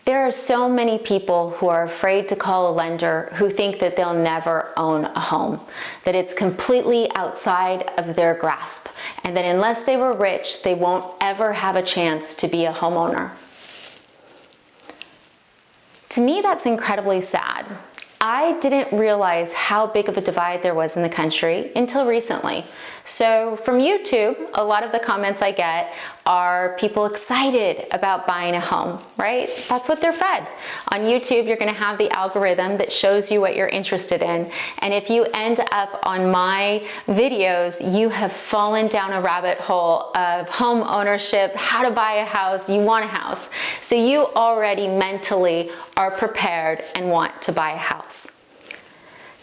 There are so many people who are afraid to call a lender who think that they'll never own a home, that it's completely outside of their grasp, and that unless they were rich, they won't ever have a chance to be a homeowner. To me, that's incredibly sad. I didn't realize how big of a divide there was in the country until recently. So from YouTube, a lot of the comments I get are people excited about buying a home, right? That's what they're fed. On YouTube, you're gonna have the algorithm that shows you what you're interested in. And if you end up on my videos, you have fallen down a rabbit hole of home ownership, how to buy a house, you want a house. So you already mentally are prepared and want to buy a house.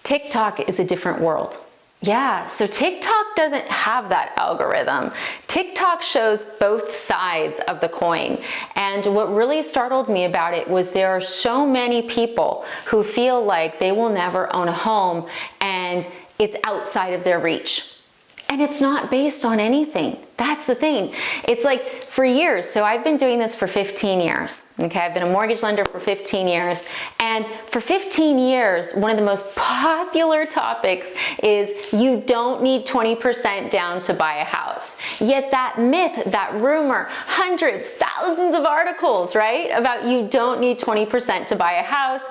TikTok is a different world. Yeah, so TikTok doesn't have that algorithm. TikTok shows both sides of the coin. And what really startled me about it was there are so many people who feel like they will never own a home and it's outside of their reach. And it's not based on anything. That's the thing. It's like for years, so I've been doing this for 15 years, okay? I've been a mortgage lender for 15 years. And for 15 years, one of the most popular topics is you don't need 20% down to buy a house. Yet that myth, that rumor, hundreds, thousands of articles, right? About you don't need 20% to buy a house,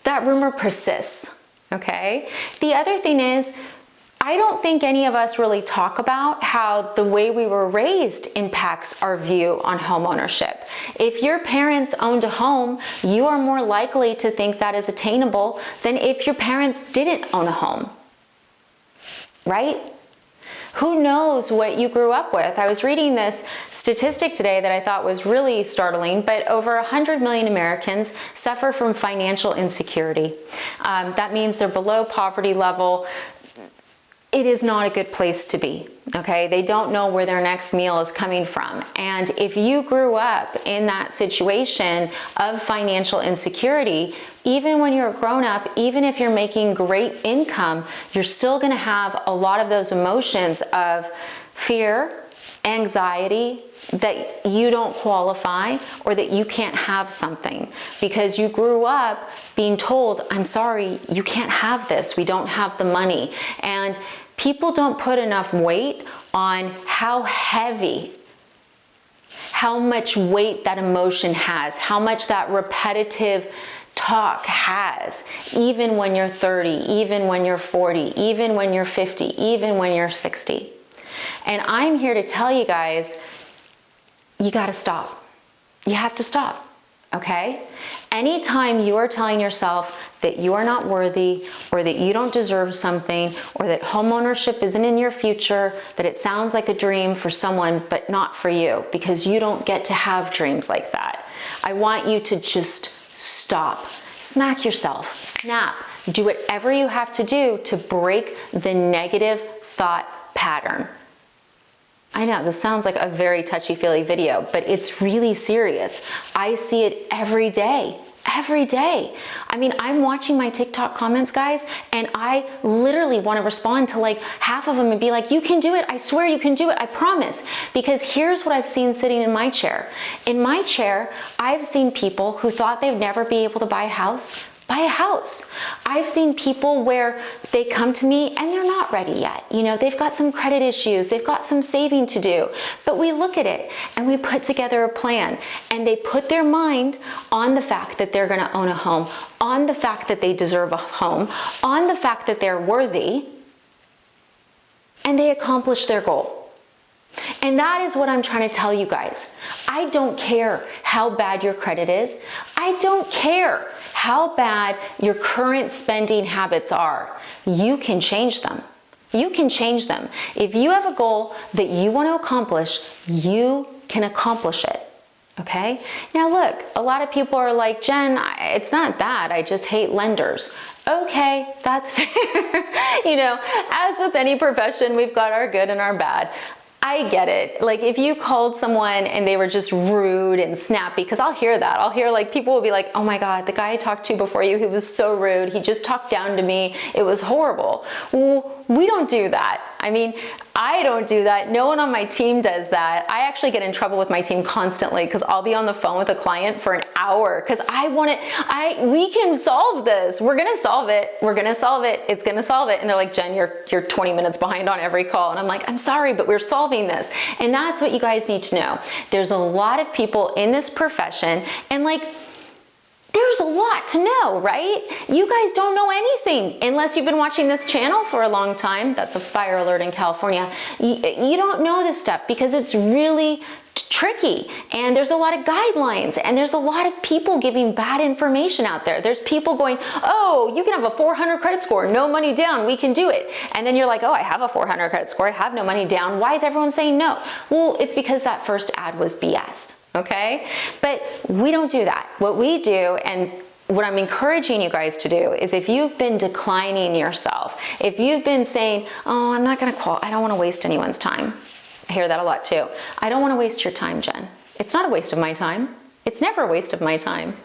that rumor persists, okay? The other thing is, I don't think any of us really talk about how the way we were raised impacts our view on home ownership. If your parents owned a home, you are more likely to think that is attainable than if your parents didn't own a home, right? Who knows what you grew up with? I was reading this statistic today that I thought was really startling, but over 100 million Americans suffer from financial insecurity. That means they're below poverty level. It is not a good place to be, okay? They don't know where their next meal is coming from. And if you grew up in that situation of financial insecurity, even when you're a grown-up, even if you're making great income, you're still gonna have a lot of those emotions of fear, anxiety, that you don't qualify or that you can't have something because you grew up being told, I'm sorry, you can't have this, we don't have the money. And people don't put enough weight on how heavy, how much weight that emotion has, how much that repetitive talk has, even when you're 30, even when you're 40, even when you're 50, even when you're 60. And I'm here to tell you guys, you gotta stop. You have to stop, okay? Anytime you are telling yourself that you are not worthy or that you don't deserve something or that homeownership isn't in your future, that it sounds like a dream for someone but not for you because you don't get to have dreams like that, I want you to just stop. Smack yourself, snap, do whatever you have to do to break the negative thought pattern. I know this sounds like a very touchy-feely video, but it's really serious. I see it every day. Every day. I mean, I'm watching my TikTok comments, guys, and I literally want to respond to like half of them and be like, you can do it. I swear you can do it. I promise. Because here's what I've seen sitting in my chair. In my chair, I've seen people who thought they'd never be able to buy a house. I've seen people where they come to me and they're not ready yet. You know, they've got some credit issues, they've got some saving to do, but we look at it and we put together a plan and they put their mind on the fact that they're gonna own a home, on the fact that they deserve a home, on the fact that they're worthy, and they accomplish their goal. And that is what I'm trying to tell you guys. I don't care how bad your credit is. I don't care how bad your current spending habits are. You can change them. You can change them. If you have a goal that you want to accomplish, you can accomplish it. Okay? Now look, a lot of people are like, Jen, it's not that, I just hate lenders. Okay, that's fair. You know, as with any profession, we've got our good and our bad. I get it. Like if you called someone and they were just rude and snappy, because I'll hear that. I'll hear like people will be like, oh my God, the guy I talked to before you, he was so rude. He just talked down to me. It was horrible. Well, we don't do that. I mean, I don't do that. No one on my team does that. I actually get in trouble with my team constantly because I'll be on the phone with a client for an hour because we can solve this. We're gonna solve it. We're gonna solve it. It's gonna solve it. And they're like, Jen, you're 20 minutes behind on every call. And I'm like, I'm sorry, but we're solving this. And that's what you guys need to know. There's a lot of people in this profession, and like, there's a lot to know, right? You guys don't know anything unless you've been watching this channel for a long time. That's a fire alert in California. You don't know this stuff because it's really tricky, and there's a lot of guidelines, and there's a lot of people giving bad information out there. There's people going, oh, you can have a 400 credit score, no money down, we can do it. And then you're like, oh, I have a 400 credit score, I have no money down. Why is everyone saying no? Well, it's because that first ad was BS. Okay? But we don't do that. What we do, and what I'm encouraging you guys to do, is if you've been declining yourself, if you've been saying, oh, I'm not gonna call, I don't wanna waste anyone's time. I hear that a lot too. I don't wanna waste your time, Jen. It's not a waste of my time. It's never a waste of my time.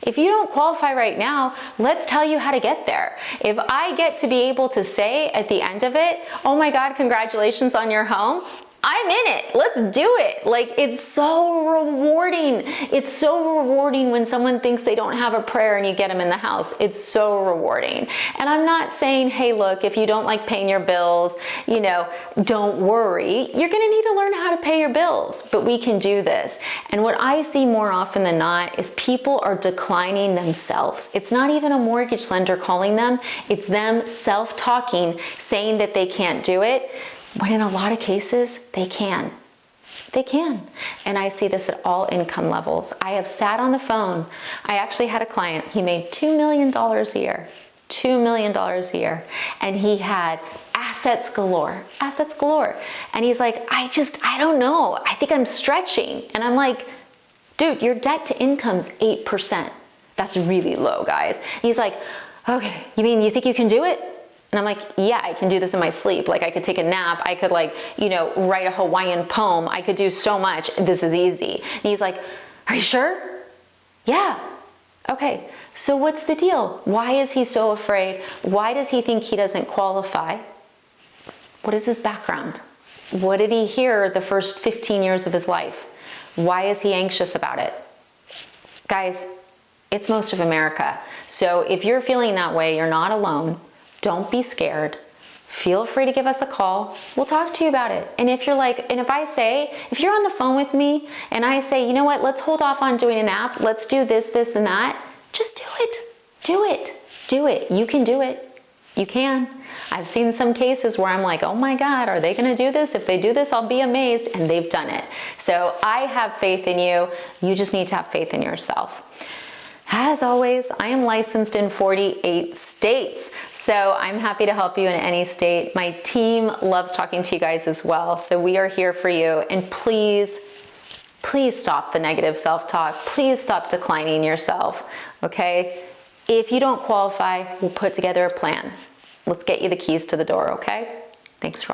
If you don't qualify right now, let's tell you how to get there. If I get to be able to say at the end of it, oh my God, congratulations on your home, I'm in it. Let's do it. Like, it's so rewarding. It's so rewarding when someone thinks they don't have a prayer and you get them in the house. It's so rewarding. And I'm not saying, hey, look, if you don't like paying your bills, you know, don't worry. You're gonna need to learn how to pay your bills, but we can do this. And what I see more often than not is people are declining themselves. It's not even a mortgage lender calling them. It's them self-talking, saying that they can't do it, when in a lot of cases, they can. They can. And I see this at all income levels. I have sat on the phone. I actually had a client, he made $2 million a year. $2 million a year. And he had assets galore, assets galore. And he's like, I don't know. I think I'm stretching. And I'm like, dude, your debt to income's 8%. That's really low, guys. He's like, okay, you think you can do it? And I'm like, yeah, I can do this in my sleep. Like, I could take a nap. I could, like, you know, write a Hawaiian poem. I could do so much. This is easy. And he's like, are you sure? Yeah. Okay. So what's the deal? Why is he so afraid? Why does he think he doesn't qualify? What is his background? What did he hear the first 15 years of his life? Why is he anxious about it? Guys, it's most of America. So if you're feeling that way, you're not alone. Don't be scared. Feel free to give us a call. We'll talk to you about it. And if you're like, and if you're on the phone with me and I say, you know what, let's hold off on doing an app. Let's do this, this, and that. Just do it. Do it. Do it. You can do it. You can. I've seen some cases where I'm like, oh my God, are they going to do this? If they do this, I'll be amazed. And they've done it. So I have faith in you. You just need to have faith in yourself. As always, I am licensed in 48 states, so I'm happy to help you in any state. My team loves talking to you guys as well, so we are here for you. And please, please stop the negative self-talk. Please stop declining yourself, okay? If you don't qualify, we'll put together a plan. Let's get you the keys to the door, okay? Thanks for watching.